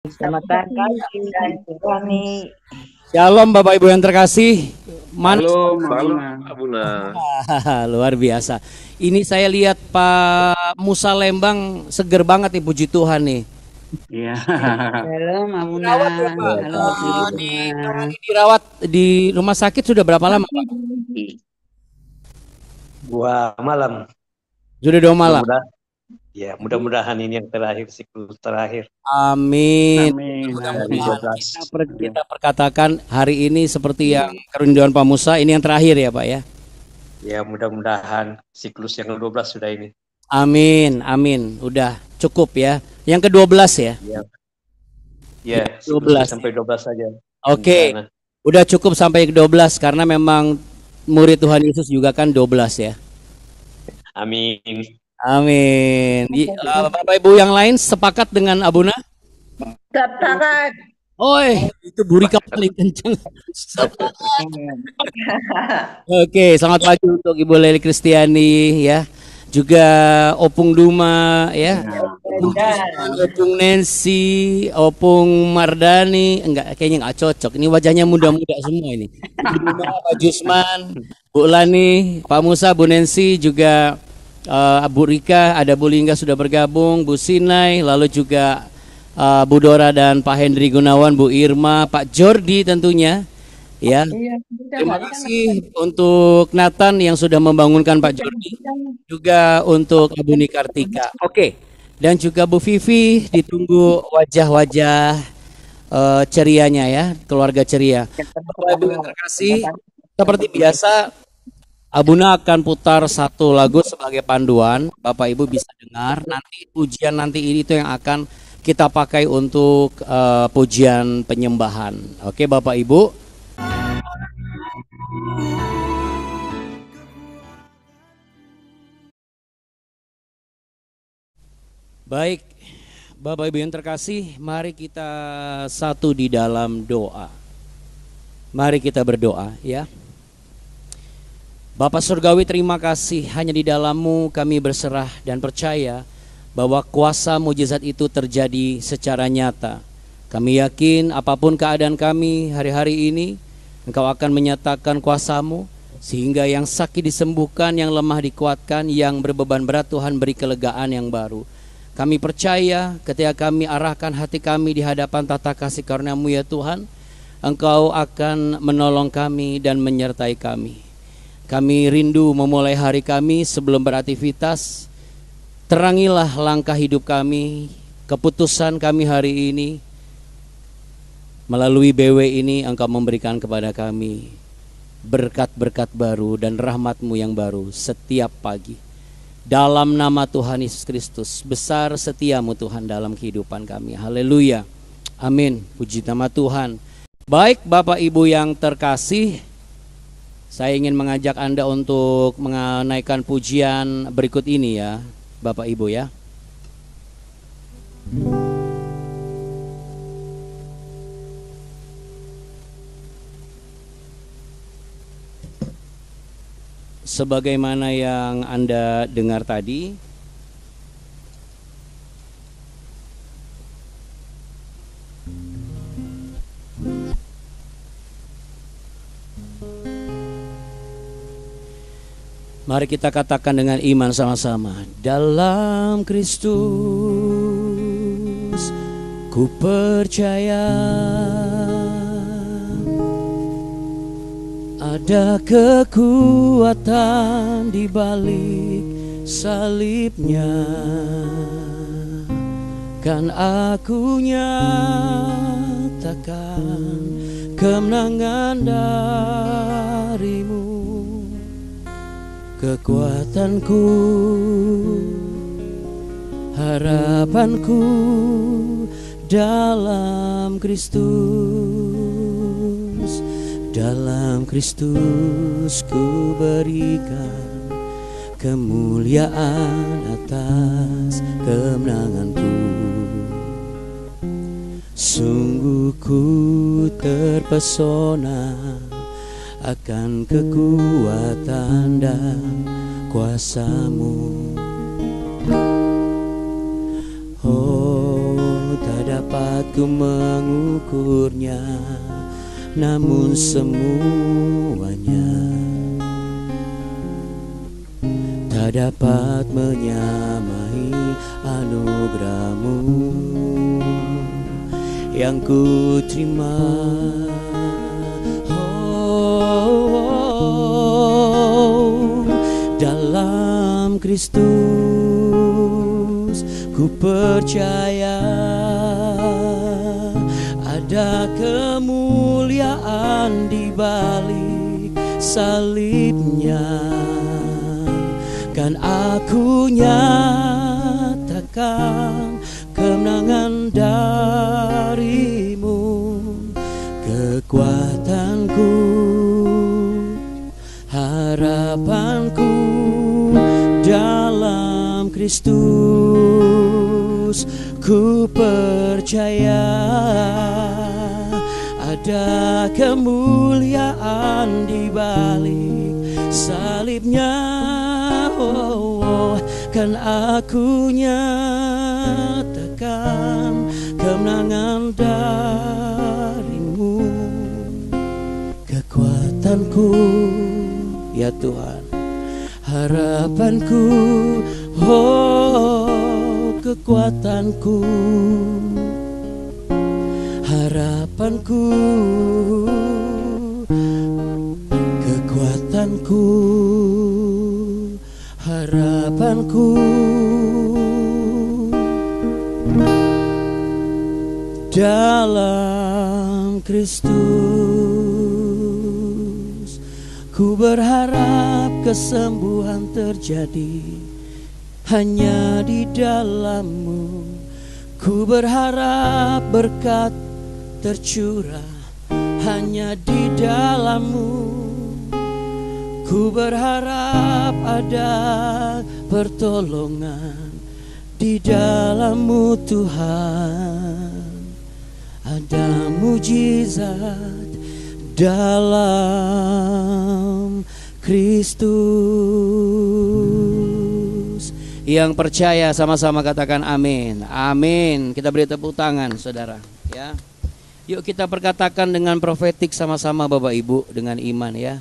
Selamat pagi, Rani. Shalom Bapak Ibu yang terkasih. Mana Halo, Salam Mabuna. Abuna. luar biasa. Ini saya lihat Pak Musa Lembang seger banget nih, puji Tuhan nih. Iya. Halo, Mamuna. Dirawat ya Pak. Halo, Bapak Ibu semua. Dirawat di rumah sakit sudah berapa lama Pak? 2 malam. Sudah 2 malam. Mudah-mudahan ini yang terakhir, siklus terakhir. Amin. Amin. Dari 12. Kita perkatakan hari ini seperti yang kerinduan Pak Musa, ini yang terakhir ya Pak ya. Ya, mudah-mudahan siklus yang ke-12 sudah ini. Amin, amin. Udah cukup ya. Yang ke-12 ya. Ya, 12 sampai 12 saja. Oke. Udah cukup sampai ke-12 karena memang murid Tuhan Yesus juga kan 12 ya. Amin. Amin. Bapak Ibu yang lain sepakat dengan Abuna? Sepakat. Oi, itu burika paling kencang. Oke, selamat pagi untuk Ibu Leli Kristiani ya. Juga Opung Duma ya. Opung Nancy, Opung Mardani, kayaknya nggak cocok. Ini wajahnya muda-muda semua ini. Pak Jusman, Bu Lani, Pak Musa, Bu Nancy, juga Bu Rika, ada Bu Lingga sudah bergabung, Bu Sinai, lalu juga Bu Dora dan Pak Hendri Gunawan, Bu Irma, Pak Jordi tentunya. Ya. Terima kasih untuk Nathan yang sudah membangunkan Pak Jordi, juga untuk Bu Nikartika. Oke. Dan juga Bu Vivi, ditunggu wajah-wajah cerianya ya, keluarga ceria. Bapak Ibu yang terkasih, seperti biasa Abuna akan putar satu lagu sebagai panduan. Bapak Ibu bisa dengar. Nanti pujian nanti ini itu yang akan kita pakai untuk pujian penyembahan. Oke Bapak Ibu. Baik, Bapak Ibu yang terkasih, mari kita satu di dalam doa. Mari kita berdoa ya. Bapa Surgawi, terima kasih, hanya di dalam-Mu kami berserah dan percaya bahwa kuasa mujizat itu terjadi secara nyata. Kami yakin apapun keadaan kami hari-hari ini, Engkau akan menyatakan kuasa-Mu, sehingga yang sakit disembuhkan, yang lemah dikuatkan, yang berbeban berat Tuhan beri kelegaan yang baru. Kami percaya ketika kami arahkan hati kami di hadapan tata kasih karunia-Mu ya Tuhan, Engkau akan menolong kami dan menyertai kami. Kami rindu memulai hari kami sebelum beraktivitas. Terangilah langkah hidup kami, keputusan kami hari ini. Melalui BW ini Engkau memberikan kepada kami berkat-berkat baru dan rahmat-Mu yang baru setiap pagi. Dalam nama Tuhan Yesus Kristus, besar setia-Mu Tuhan dalam kehidupan kami. Haleluya. Amin. Puji nama Tuhan. Baik Bapak Ibu yang terkasih, saya ingin mengajak Anda untuk menaikkan pujian berikut ini ya, Bapak Ibu ya. Sebagaimana yang Anda dengar tadi, mari kita katakan dengan iman sama-sama. Dalam Kristus ku percaya ada kekuatan di balik salibnya. Kan aku nyatakan kemenangan darimu. Kekuatanku, harapanku dalam Kristus. Dalam Kristus ku berikan kemuliaan atas kemenanganku. Sungguh ku terpesona akan kekuatan dan kuasa-Mu. Oh, tak dapat ku mengukurnya, namun semuanya tak dapat menyamai anugerah-Mu yang ku terima. Dalam Kristus ku percaya ada kemuliaan di balik salibnya. Kan aku nyatakan kemenangan dari-Mu, kekuatanku, harapanku dalam Kristus. Ku percaya ada kemuliaan di balik salibnya. Kan aku nyatakan kemenangan dari-Mu, kekuatanku ya Tuhan, harapanku, kekuatanku, harapanku, kekuatanku, harapanku dalam Kristus. Ku berharap kesembuhan terjadi hanya di dalam-Mu. Ku berharap berkat tercurah hanya di dalam-Mu. Ku berharap ada pertolongan di dalam-Mu Tuhan. Ada mujizat dalam Kristus. Yang percaya sama-sama katakan amin. Amin. Kita beri tepuk tangan saudara ya. Yuk kita perkatakan dengan profetik sama-sama Bapak Ibu dengan iman ya.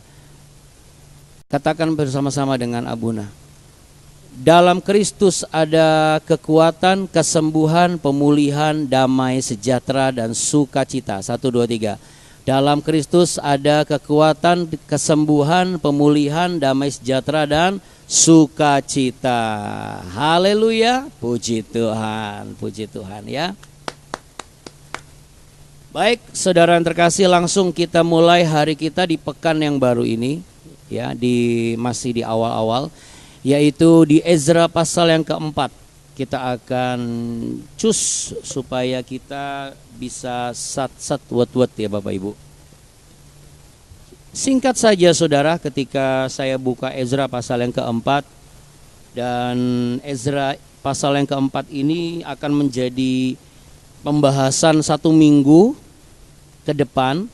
Katakan bersama-sama dengan Abuna. Dalam Kristus ada kekuatan, kesembuhan, pemulihan, damai, sejahtera, dan sukacita. 1, 2, 3. Dalam Kristus ada kekuatan, kesembuhan, pemulihan, damai, sejahtera, dan sukacita. Haleluya. Puji Tuhan ya. Baik, saudara yang terkasih, langsung kita mulai hari kita di pekan yang baru ini ya, masih di awal-awal, yaitu di Ezra pasal yang keempat. Kita akan cus supaya kita bisa sat-sat wet-wet ya Bapak Ibu. Singkat saja saudara, ketika saya buka Ezra pasal yang keempat, dan Ezra pasal yang keempat ini akan menjadi pembahasan 1 minggu ke depan,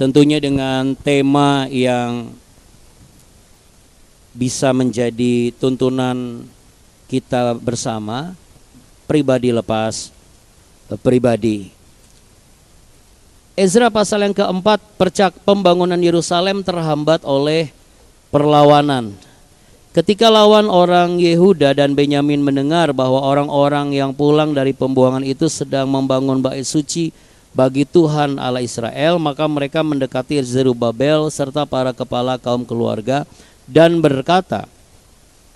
tentunya dengan tema yang bisa menjadi tuntunan kita bersama, pribadi lepas pribadi. Ezra pasal yang keempat, pembangunan Yerusalem terhambat oleh perlawanan. Ketika lawan orang Yehuda dan Benyamin mendengar bahwa orang-orang yang pulang dari pembuangan itu sedang membangun bait suci bagi Tuhan Allah Israel, maka mereka mendekati Zerubabel serta para kepala kaum keluarga dan berkata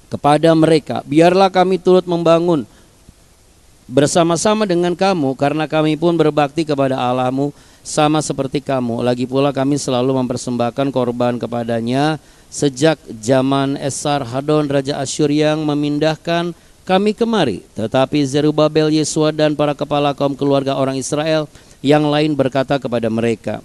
kepada mereka, biarlah kami turut membangun bersama-sama dengan kamu, karena kami pun berbakti kepada Allahmu sama seperti kamu. Lagi pula kami selalu mempersembahkan korban kepadanya sejak zaman Esar-Hadon Raja Asyur yang memindahkan kami kemari. Tetapi Zerubabel, Yesua dan para kepala kaum keluarga orang Israel yang lain berkata kepada mereka,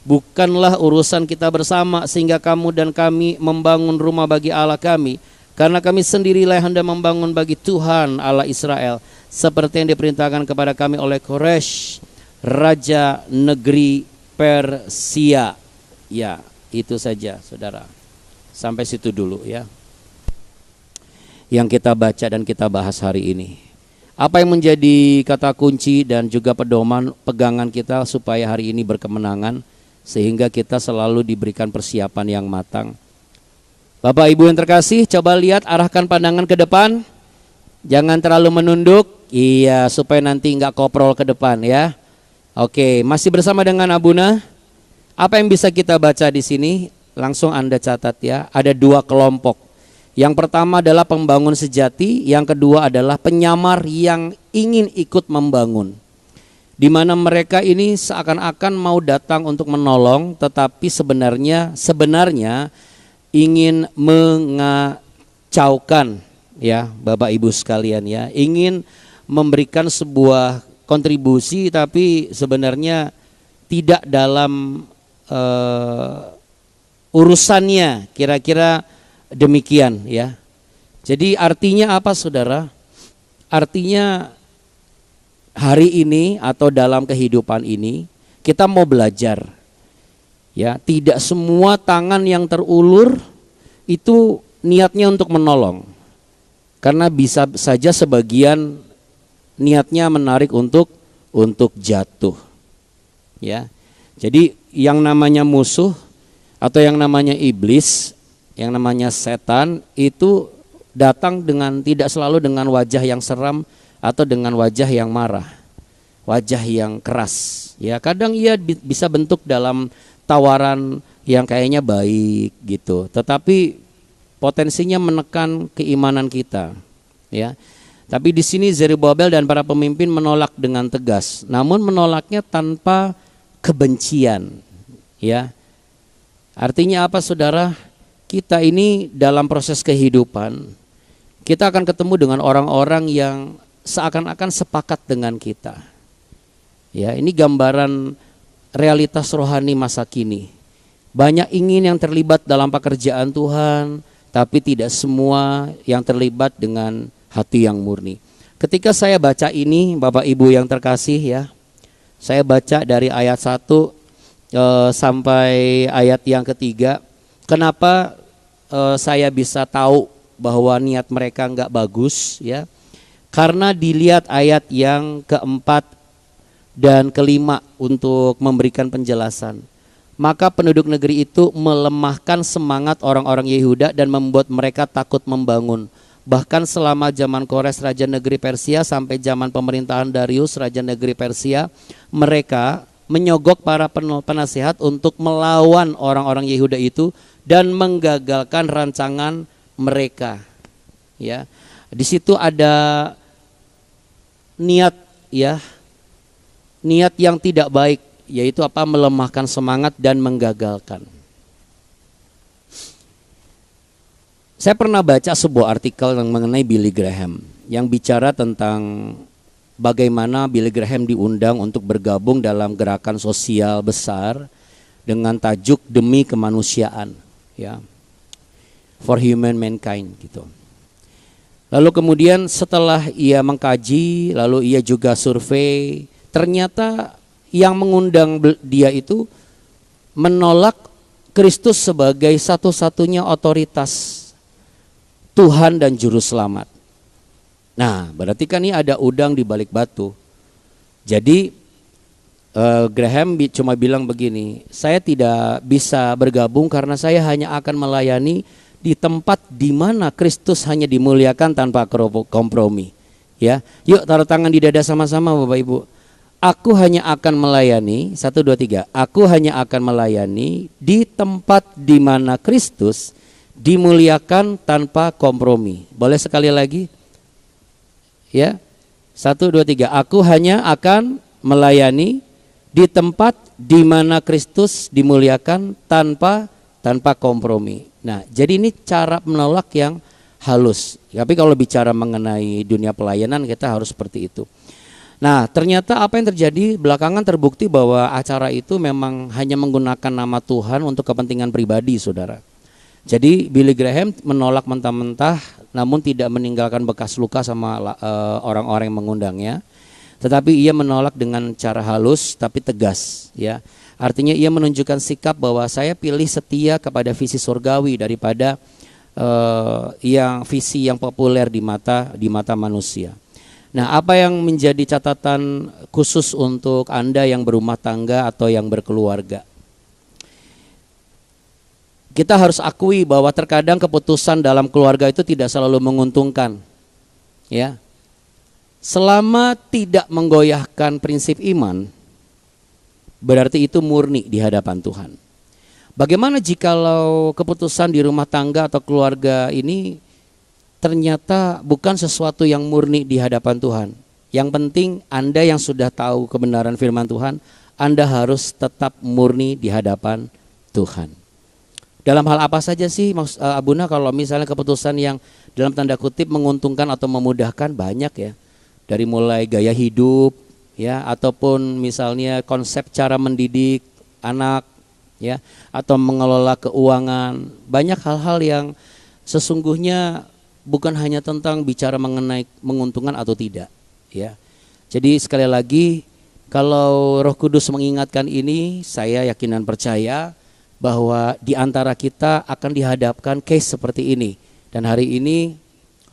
bukanlah urusan kita bersama sehingga kamu dan kami membangun rumah bagi Allah kami, karena kami sendirilah yang hendak membangun bagi Tuhan Allah Israel, seperti yang diperintahkan kepada kami oleh Koresh, raja negeri Persia. Ya, itu saja saudara. Sampai situ dulu ya, yang kita baca dan kita bahas hari ini. Apa yang menjadi kata kunci dan juga pedoman pegangan kita supaya hari ini berkemenangan, sehingga kita selalu diberikan persiapan yang matang. Bapak Ibu yang terkasih, coba lihat, arahkan pandangan ke depan. Jangan terlalu menunduk. Iya, supaya nanti nggak koprol ke depan ya. Oke, masih bersama dengan Abuna. Apa yang bisa kita baca di sini? Langsung Anda catat ya. Ada dua kelompok. Yang pertama adalah pembangun sejati, yang kedua adalah penyamar yang ingin ikut membangun. Di mana mereka ini seakan-akan mau datang untuk menolong, tetapi sebenarnya ingin mengacaukan ya, Bapak Ibu sekalian ya, ingin memberikan sebuah kontribusi tapi sebenarnya tidak dalam urusannya, kira-kira demikian ya. Jadi artinya apa saudara? Artinya hari ini atau dalam kehidupan ini kita mau belajar ya, tidak semua tangan yang terulur itu niatnya untuk menolong. Karena bisa saja sebagian niatnya menarik untuk jatuh. Ya. Jadi yang namanya musuh atau yang namanya iblis, yang namanya setan itu datang dengan tidak selalu dengan wajah yang seram atau dengan wajah yang marah, wajah yang keras. Ya, kadang ia bisa bentuk dalam tawaran yang kayaknya baik gitu, tetapi potensinya menekan keimanan kita. Ya, tapi di sini Zerubabel dan para pemimpin menolak dengan tegas, namun menolaknya tanpa kebencian. Ya, artinya apa saudara? Kita ini dalam proses kehidupan, kita akan ketemu dengan orang-orang yang seakan-akan sepakat dengan kita. Ya, ini gambaran realitas rohani masa kini. Banyak ingin yang terlibat dalam pekerjaan Tuhan, tapi tidak semua yang terlibat dengan hati yang murni. Ketika saya baca ini, Bapak Ibu yang terkasih ya, saya baca dari ayat 1 sampai ayat yang ketiga. Kenapa saya bisa tahu bahwa niat mereka enggak bagus ya? Karena dilihat ayat yang keempat dan kelima untuk memberikan penjelasan. Maka penduduk negeri itu melemahkan semangat orang-orang Yehuda dan membuat mereka takut membangun. Bahkan selama zaman Kores Raja Negeri Persia sampai zaman pemerintahan Darius Raja Negeri Persia, mereka menyogok para penasihat untuk melawan orang-orang Yehuda itu dan menggagalkan rancangan mereka. Ya, di situ ada niat ya, niat yang tidak baik, yaitu apa? Melemahkan semangat dan menggagalkan. Saya pernah baca sebuah artikel yang mengenai Billy Graham yang bicara tentang bagaimana Billy Graham diundang untuk bergabung dalam gerakan sosial besar dengan tajuk Demi Kemanusiaan, ya, For Human Mankind gitu. Lalu kemudian setelah ia mengkaji, lalu ia juga survei, ternyata yang mengundang dia itu menolak Kristus sebagai satu-satunya otoritas Tuhan dan Juru Selamat. Nah, berarti kan ini ada udang di balik batu. Jadi Graham cuma bilang begini, saya tidak bisa bergabung karena saya hanya akan melayani di tempat di mana Kristus hanya dimuliakan tanpa kompromi. Ya, yuk taruh tangan di dada sama-sama Bapak Ibu. Aku hanya akan melayani, 1, 2, 3. Aku hanya akan melayani di tempat di mana Kristus dimuliakan tanpa kompromi. Boleh sekali lagi? Ya, 1, 2, 3. Aku hanya akan melayani di tempat di mana Kristus dimuliakan tanpa kompromi. Nah, jadi ini cara menolak yang halus. Tapi kalau bicara mengenai dunia pelayanan kita harus seperti itu. Nah, ternyata apa yang terjadi belakangan terbukti bahwa acara itu memang hanya menggunakan nama Tuhan untuk kepentingan pribadi, saudara. Jadi Billy Graham menolak mentah-mentah, namun tidak meninggalkan bekas luka sama orang-orang yang mengundangnya. Tetapi ia menolak dengan cara halus tapi tegas, ya. Artinya ia menunjukkan sikap bahwa saya pilih setia kepada visi surgawi daripada yang visi yang populer di mata manusia. Nah, apa yang menjadi catatan khusus untuk Anda yang berumah tangga atau yang berkeluarga? Kita harus akui bahwa terkadang keputusan dalam keluarga itu tidak selalu menguntungkan. Ya. Selama tidak menggoyahkan prinsip iman, berarti itu murni di hadapan Tuhan. Bagaimana jikalau keputusan di rumah tangga atau keluarga ini ternyata bukan sesuatu yang murni di hadapan Tuhan? Yang penting Anda yang sudah tahu kebenaran firman Tuhan, Anda harus tetap murni di hadapan Tuhan. Dalam hal apa saja sih Abuna kalau misalnya keputusan yang dalam tanda kutip menguntungkan atau memudahkan? Banyak ya. Dari mulai gaya hidup ya, ataupun misalnya konsep cara mendidik anak ya, atau mengelola keuangan. Banyak hal-hal yang sesungguhnya bukan hanya tentang bicara mengenai menguntungkan atau tidak ya. Jadi sekali lagi, kalau Roh Kudus mengingatkan ini, saya yakin dan percaya bahwa di antara kita akan dihadapkan case seperti ini. Dan hari ini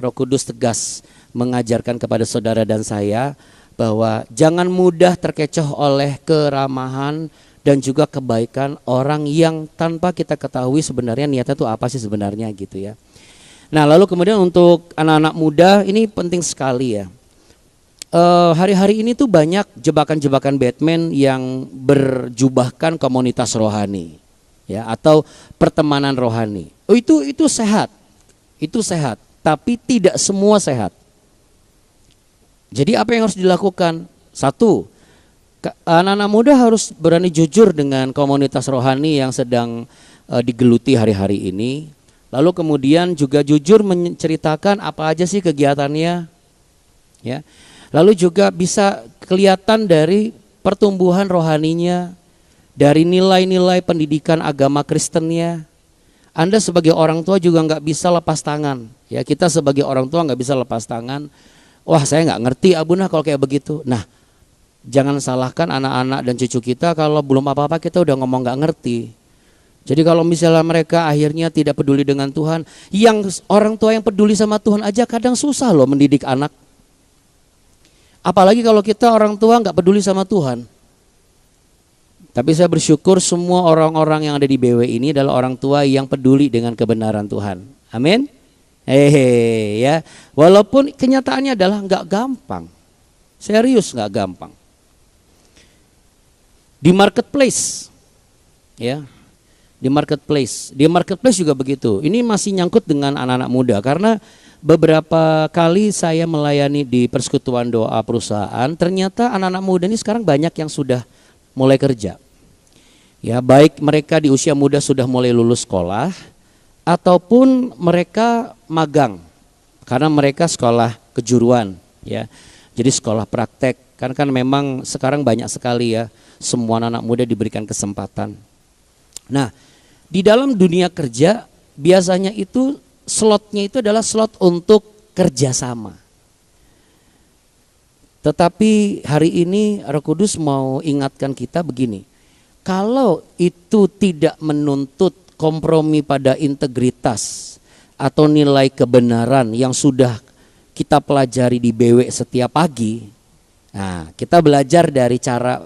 Roh Kudus tegas mengajarkan kepada saudara dan saya bahwa jangan mudah terkecoh oleh keramahan dan juga kebaikan orang yang tanpa kita ketahui sebenarnya niatnya itu apa sih sebenarnya gitu ya. Nah, lalu kemudian untuk anak-anak muda ini penting sekali ya. Hari-hari ini tuh banyak jebakan-jebakan Batman yang berjubahkan komunitas rohani. Ya, atau pertemanan rohani. Oh, itu sehat. Itu sehat, tapi tidak semua sehat. Jadi apa yang harus dilakukan? Satu, anak-anak muda harus berani jujur dengan komunitas rohani yang sedang digeluti hari-hari ini. Lalu kemudian juga jujur menceritakan apa aja sih kegiatannya. Ya. Lalu juga bisa kelihatan dari pertumbuhan rohaninya, dari nilai-nilai pendidikan agama Kristennya. Anda sebagai orang tua juga nggak bisa lepas tangan. Ya, kita sebagai orang tua nggak bisa lepas tangan. Wah, saya nggak ngerti Abuna kalau kayak begitu. Nah, jangan salahkan anak-anak dan cucu kita kalau belum apa-apa kita udah ngomong nggak ngerti. Jadi kalau misalnya mereka akhirnya tidak peduli dengan Tuhan, yang orang tua yang peduli sama Tuhan aja kadang susah loh mendidik anak. Apalagi kalau kita orang tua nggak peduli sama Tuhan. Tapi saya bersyukur semua orang-orang yang ada di BW ini adalah orang tua yang peduli dengan kebenaran Tuhan. Amin. Ya. Walaupun kenyataannya adalah nggak gampang. Serius nggak gampang. Di marketplace, ya. Di marketplace juga begitu. Ini masih nyangkut dengan anak-anak muda karena beberapa kali saya melayani di persekutuan doa perusahaan, ternyata anak-anak muda ini sekarang banyak yang sudah mulai kerja. Ya, baik mereka di usia muda sudah mulai lulus sekolah ataupun mereka magang karena mereka sekolah kejuruan ya. Jadi sekolah praktek kan memang sekarang banyak sekali ya semua anak muda diberikan kesempatan. Nah, di dalam dunia kerja biasanya itu slotnya itu adalah slot untuk kerjasama. Tetapi hari ini Roh Kudus mau ingatkan kita begini. Kalau itu tidak menuntut kompromi pada integritas atau nilai kebenaran yang sudah kita pelajari di BW setiap pagi. Nah, kita belajar dari cara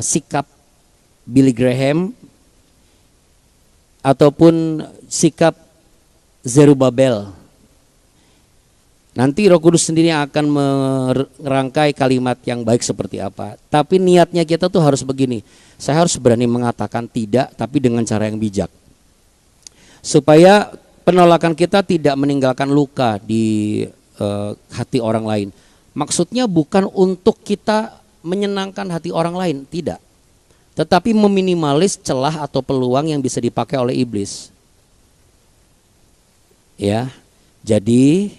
sikap Billy Graham ataupun sikap Zerubabel. Nanti Roh Kudus sendiri akan merangkai kalimat yang baik seperti apa. Tapi niatnya kita tuh harus begini. Saya harus berani mengatakan tidak, tapi dengan cara yang bijak. Supaya penolakan kita tidak meninggalkan luka di hati orang lain. Maksudnya bukan untuk kita menyenangkan hati orang lain, tidak. Tetapi meminimalis celah atau peluang yang bisa dipakai oleh iblis. Ya, jadi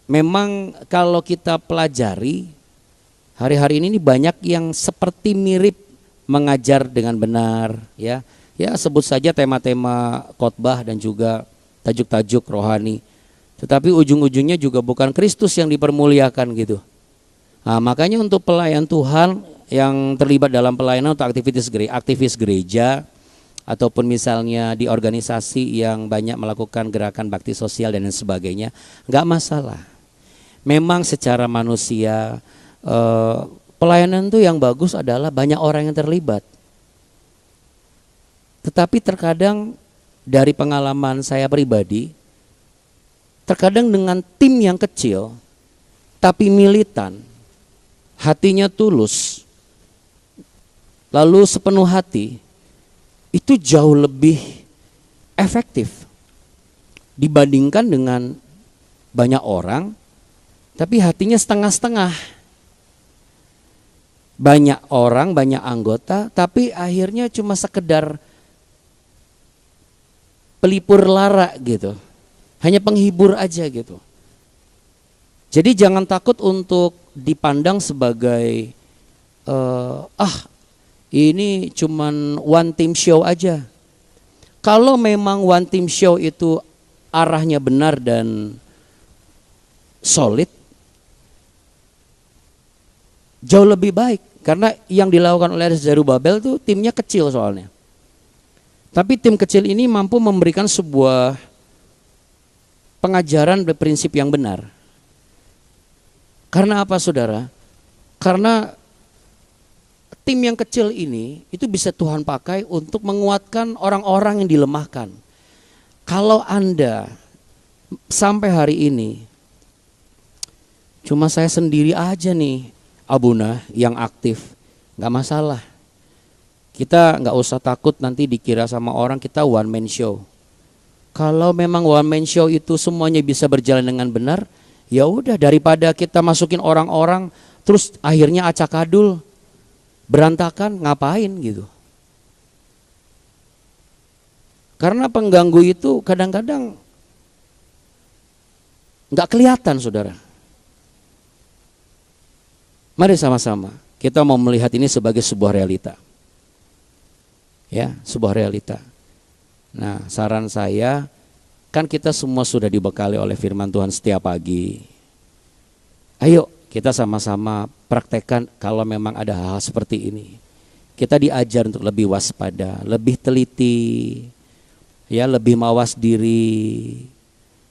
memang kalau kita pelajari hari-hari ini banyak yang seperti mirip mengajar dengan benar ya. Ya, sebut saja tema-tema khotbah dan juga tajuk-tajuk rohani. Tetapi ujung-ujungnya juga bukan Kristus yang dipermuliakan gitu. Nah, makanya untuk pelayan Tuhan yang terlibat dalam pelayanan untuk aktivis gereja ataupun misalnya di organisasi yang banyak melakukan gerakan bakti sosial dan lain sebagainya, nggak masalah. Memang secara manusia pelayanan itu yang bagus adalah banyak orang yang terlibat. Tetapi terkadang dari pengalaman saya pribadi, terkadang dengan tim yang kecil tapi militan, hatinya tulus, lalu sepenuh hati, itu jauh lebih efektif dibandingkan dengan banyak orang tapi hatinya setengah-setengah. Banyak orang, banyak anggota, tapi akhirnya cuma sekedar pelipur lara gitu, hanya penghibur aja gitu. Jadi jangan takut untuk dipandang sebagai ini cuman one team show aja. Kalau memang one team show itu arahnya benar dan solid, jauh lebih baik. Karena yang dilakukan oleh Zerubabel itu timnya kecil soalnya. Tapi tim kecil ini mampu memberikan sebuah pengajaran berprinsip yang benar. Karena apa saudara? Karena tim yang kecil ini itu bisa Tuhan pakai untuk menguatkan orang-orang yang dilemahkan. Kalau Anda sampai hari ini cuma saya sendiri aja nih Abuna yang aktif, gak masalah. Kita gak usah takut nanti dikira sama orang kita one man show. Kalau memang one man show itu semuanya bisa berjalan dengan benar, ya udah, daripada kita masukin orang-orang terus akhirnya acak-adul, berantakan, ngapain gitu. Karena pengganggu itu kadang-kadang gak kelihatan saudara. Mari sama-sama kita mau melihat ini sebagai sebuah realita. Ya, sebuah realita. Nah, saran saya, kan kita semua sudah dibekali oleh firman Tuhan setiap pagi. Ayo kita sama-sama praktekkan kalau memang ada hal seperti ini. Kita diajar untuk lebih waspada, lebih teliti, ya, lebih mawas diri.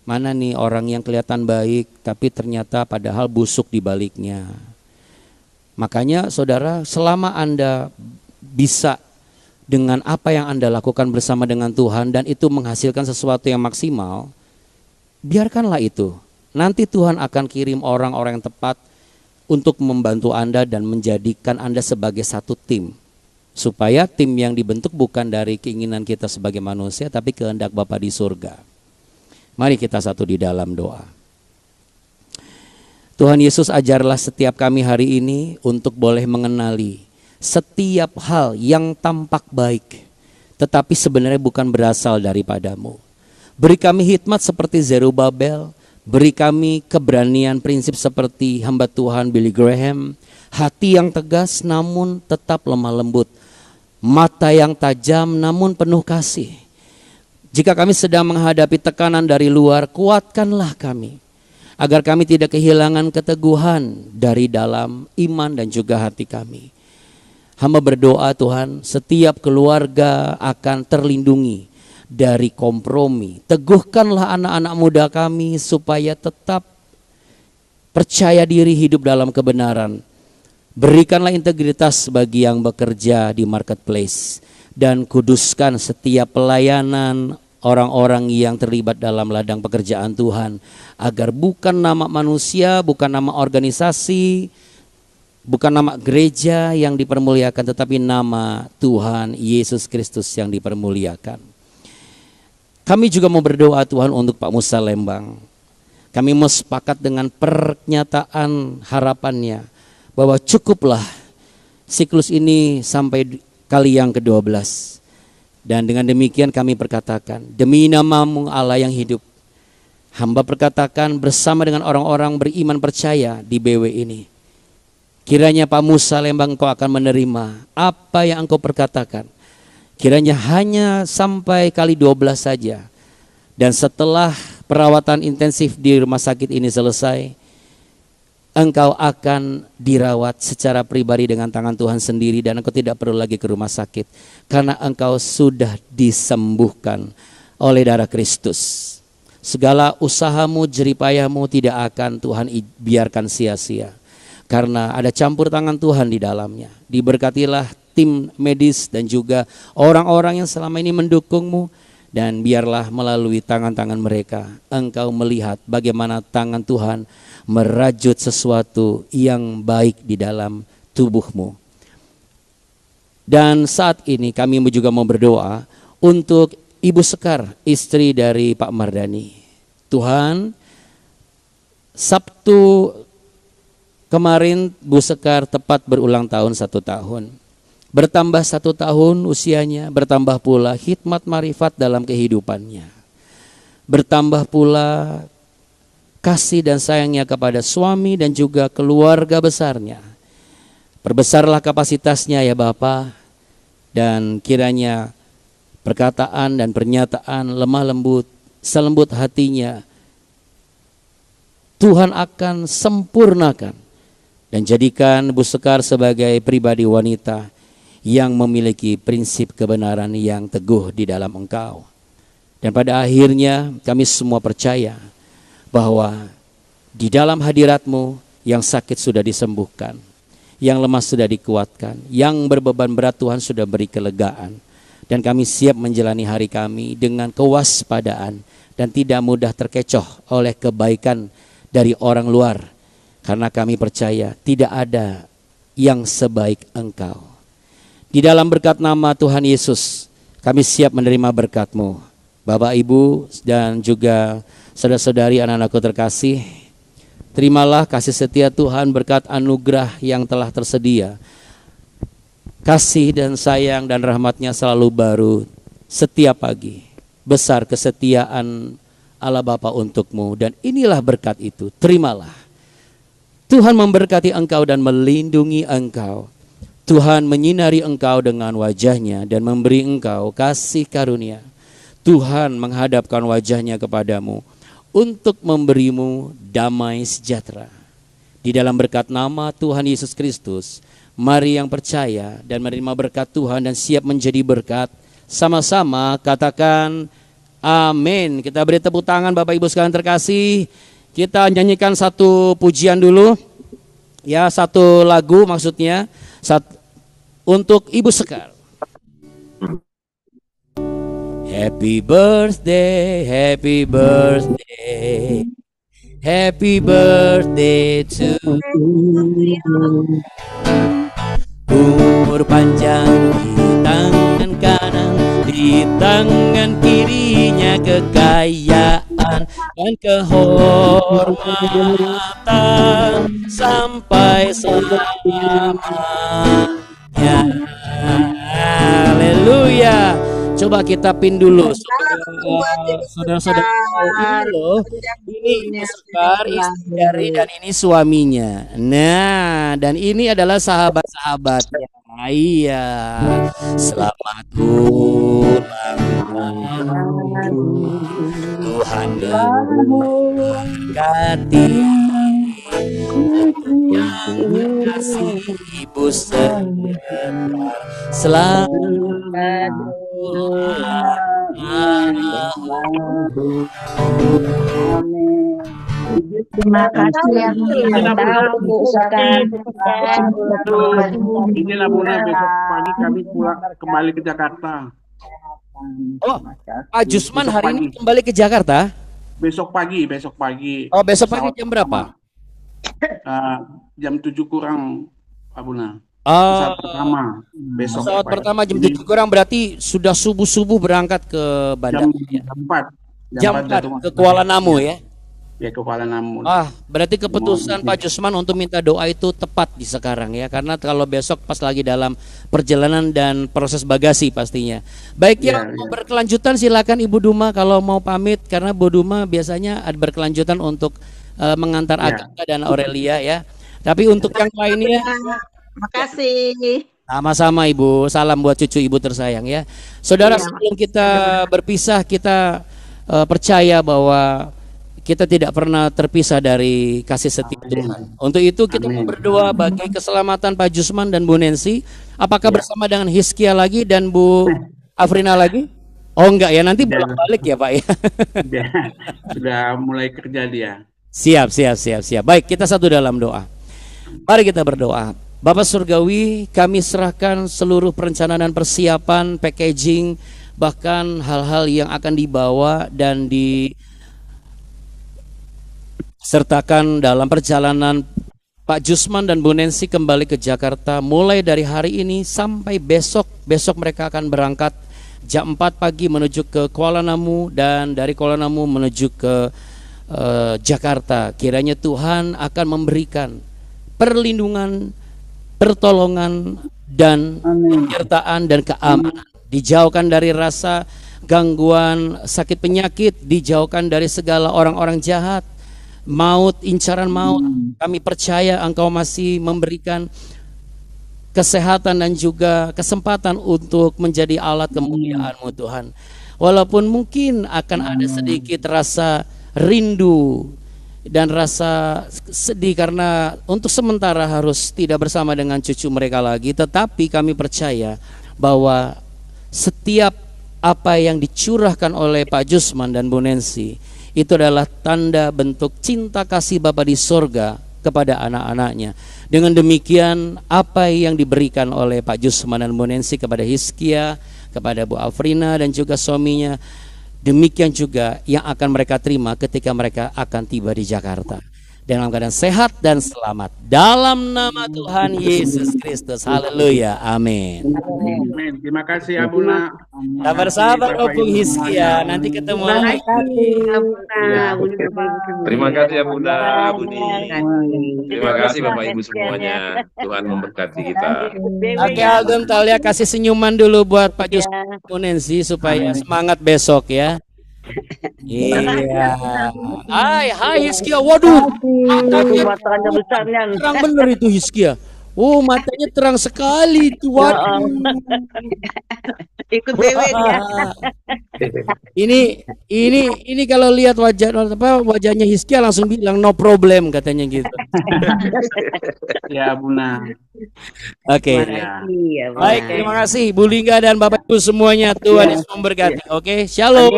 Mana nih orang yang kelihatan baik tapi ternyata padahal busuk di baliknya. Makanya saudara, selama Anda bisa dengan apa yang Anda lakukan bersama dengan Tuhan dan itu menghasilkan sesuatu yang maksimal, biarkanlah itu. Nanti Tuhan akan kirim orang-orang yang tepat untuk membantu Anda dan menjadikan Anda sebagai satu tim. Supaya tim yang dibentuk bukan dari keinginan kita sebagai manusia, tapi kehendak Bapa di surga. Mari kita satu di dalam doa. Tuhan Yesus, ajarlah setiap kami hari ini untuk boleh mengenali setiap hal yang tampak baik, tetapi sebenarnya bukan berasal daripadamu. Beri kami hikmat seperti Zerubabel, beri kami keberanian prinsip seperti hamba Tuhan Billy Graham, hati yang tegas namun tetap lemah lembut, mata yang tajam namun penuh kasih. Jika kami sedang menghadapi tekanan dari luar, kuatkanlah kami, agar kami tidak kehilangan keteguhan dari dalam iman dan juga hati kami. Hamba berdoa Tuhan, setiap keluarga akan terlindungi dari kompromi. Teguhkanlah anak-anak muda kami supaya tetap percaya diri hidup dalam kebenaran. Berikanlah integritas bagi yang bekerja di marketplace. Dan kuduskan setiap pelayanan orang-orang yang terlibat dalam ladang pekerjaan Tuhan, agar bukan nama manusia, bukan nama organisasi, bukan nama gereja yang dipermuliakan, tetapi nama Tuhan Yesus Kristus yang dipermuliakan. Kami juga mau berdoa Tuhan untuk Pak Musa Lembang. Kami mau sepakat dengan pernyataan harapannya bahwa cukuplah siklus ini sampai kali yang ke-12. Dan dengan demikian kami perkatakan, demi nama-Mu Allah yang hidup, hamba perkatakan bersama dengan orang-orang beriman percaya di BW ini, kiranya Pak Musa Lembang Engkau akan menerima apa yang Engkau perkatakan. Kiranya hanya sampai kali 12 saja. Dan setelah perawatan intensif di rumah sakit ini selesai, engkau akan dirawat secara pribadi dengan tangan Tuhan sendiri, dan engkau tidak perlu lagi ke rumah sakit karena engkau sudah disembuhkan oleh darah Kristus. Segala usahamu, jeripayahmu tidak akan Tuhan biarkan sia-sia karena ada campur tangan Tuhan di dalamnya. Diberkatilah tim medis dan juga orang-orang yang selama ini mendukungmu, dan biarlah melalui tangan-tangan mereka engkau melihat bagaimana tangan Tuhan merajut sesuatu yang baik di dalam tubuhmu. Dan saat ini kami juga mau berdoa untuk Ibu Sekar, istri dari Pak Mardani. Tuhan, Sabtu kemarin Bu Sekar tepat berulang tahun 1 tahun. Bertambah 1 tahun usianya, bertambah pula hikmat marifat dalam kehidupannya. Bertambah pula kasih dan sayangnya kepada suami dan juga keluarga besarnya. Perbesarlah kapasitasnya ya Bapa, dan kiranya perkataan dan pernyataan lemah lembut, selembut hatinya Tuhan akan sempurnakan dan jadikan Bu Sekar sebagai pribadi wanita yang memiliki prinsip kebenaran yang teguh di dalam Engkau. Dan pada akhirnya kami semua percaya bahwa di dalam hadirat-Mu yang sakit sudah disembuhkan, yang lemah sudah dikuatkan, yang berbeban berat Tuhan sudah beri kelegaan. Dan kami siap menjalani hari kami dengan kewaspadaan dan tidak mudah terkecoh oleh kebaikan dari orang luar. Karena kami percaya tidak ada yang sebaik Engkau. Di dalam berkat nama Tuhan Yesus, kami siap menerima berkat-Mu. Bapak, Ibu, dan juga saudara-saudari anak-anakku terkasih, terimalah kasih setia Tuhan, berkat anugerah yang telah tersedia. Kasih dan sayang dan rahmat-Nya selalu baru setiap pagi. Besar kesetiaan Allah Bapa untukmu, dan inilah berkat itu. Terimalah. Tuhan memberkati engkau dan melindungi engkau. Tuhan menyinari engkau dengan wajah-Nya dan memberi engkau kasih karunia. Tuhan menghadapkan wajah-Nya kepadamu untuk memberimu damai sejahtera. Di dalam berkat nama Tuhan Yesus Kristus, mari yang percaya dan menerima berkat Tuhan dan siap menjadi berkat, sama-sama katakan amin. Kita beri tepuk tangan Bapak Ibu sekalian terkasih. Kita nyanyikan satu pujian dulu, ya, satu lagu maksudnya, untuk Ibu Sekar. Happy birthday, happy birthday, happy birthday to you. Umur panjang di tangan kanan, di tangan kirinya kekayaan dan kehormatan sampai selamanya. Haleluya. Coba kita pin dulu, saudara-saudara. Ini Sekar, istri dari, dan ini suaminya. Nah, dan ini adalah sahabat-sahabatnya. Iya, selamat ulang tahun. Tuhan memberkati yang kasih Ibu Sekar. Selamat Terima kasih yang tahu Bu Sekar. Inilah Bunda, besok pagi kami pulang kembali ke Jakarta. Oh, Pak Jusman hari ini kembali ke Jakarta? Besok pagi. Oh, besok pagi jam berapa? Jam 7 kurang, Pak Buna. Pesawat pertama besok. Pesawat pertama jam 7 kurang, berarti sudah subuh-subuh berangkat ke bandara. Jam 4 ke Kuala Namu ya? Ya, ke Kuala Namu. Berarti keputusan Pak Jusman untuk minta doa itu tepat di sekarang ya, karena kalau besok pas lagi dalam perjalanan dan proses bagasi pastinya. Baik ya, berkelanjutan silakan Ibu Duma kalau mau pamit, karena Bu Duma biasanya ada berkelanjutan untuk mengantar Agatha dan Aurelia ya. Tapi untuk yang lainnya, makasih. Sama-sama Ibu, salam buat cucu Ibu tersayang ya. Saudara, sebelum kita berpisah, kita percaya bahwa kita tidak pernah terpisah dari kasih setia Tuhan. Untuk itu kita mau berdoa bagi keselamatan Pak Jusman dan Bu Nancy. Apakah bersama dengan Hizkia lagi dan Bu Afrina lagi? Oh enggak ya, nanti bolak-balik ya Pak ya. Sudah mulai kerja dia. Siap. Baik, kita satu dalam doa. Mari kita berdoa. Bapak Surgawi, kami serahkan seluruh perencanaan dan persiapan, packaging, bahkan hal-hal yang akan dibawa dan disertakan dalam perjalanan Pak Jusman dan Bu Nancy kembali ke Jakarta mulai dari hari ini sampai besok. Besok mereka akan berangkat jam 4 pagi menuju ke Kuala Namu dan dari Kuala Namu menuju ke Jakarta. Kiranya Tuhan akan memberikan perlindungan, pertolongan dan penyertaan dan keamanan. Dijauhkan dari rasa gangguan, sakit penyakit, dijauhkan dari segala orang-orang jahat, maut, incaran maut. Kami percaya Engkau masih memberikan kesehatan dan juga kesempatan untuk menjadi alat kemuliaan-Mu Tuhan. Walaupun mungkin akan ada sedikit rasa rindu dan rasa sedih karena untuk sementara harus tidak bersama dengan cucu mereka lagi, tetapi kami percaya bahwa setiap apa yang dicurahkan oleh Pak Jusman dan Bu Nancy itu adalah tanda bentuk cinta kasih Bapa di sorga kepada anak-anaknya. Dengan demikian apa yang diberikan oleh Pak Jusman dan Bu Nancy kepada Hizkia, kepada Bu Afrina dan juga suaminya, demikian juga yang akan mereka terima ketika mereka akan tiba di Jakarta dalam keadaan sehat dan selamat, dalam nama Tuhan Yesus Kristus. Haleluya, amin. Amin. Terima kasih Abuna. Sabar-sabar Opung Hizkia, nanti ketemu lagi. Terima kasih Abuna, Budi. Terima kasih Bapak Ibu semuanya. Tuhan memberkati kita. Oke, Alden Talia kasih senyuman dulu buat Pak Jusman Nancy supaya semangat besok ya. Iya. Hai Hizkia. Waduh, Matanya besarnya. terang bener itu Hizkia. Oh, matanya terang sekali itu. Waduh. Ikut dewe dia. Ini kalau lihat wajahnya Hizkia langsung bilang no problem katanya gitu. Ya Abuna. Oke. Ya. Baik, terima kasih Bu Lingga dan Bapak Ibu semuanya. Tuhan Yesus memberkati. Oke, shalom.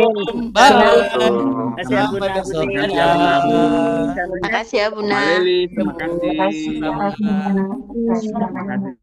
Bye. Sampai besok. Terima kasih ya Bunda. Mbak Leli, terima kasih. Terima kasih. Terima kasih.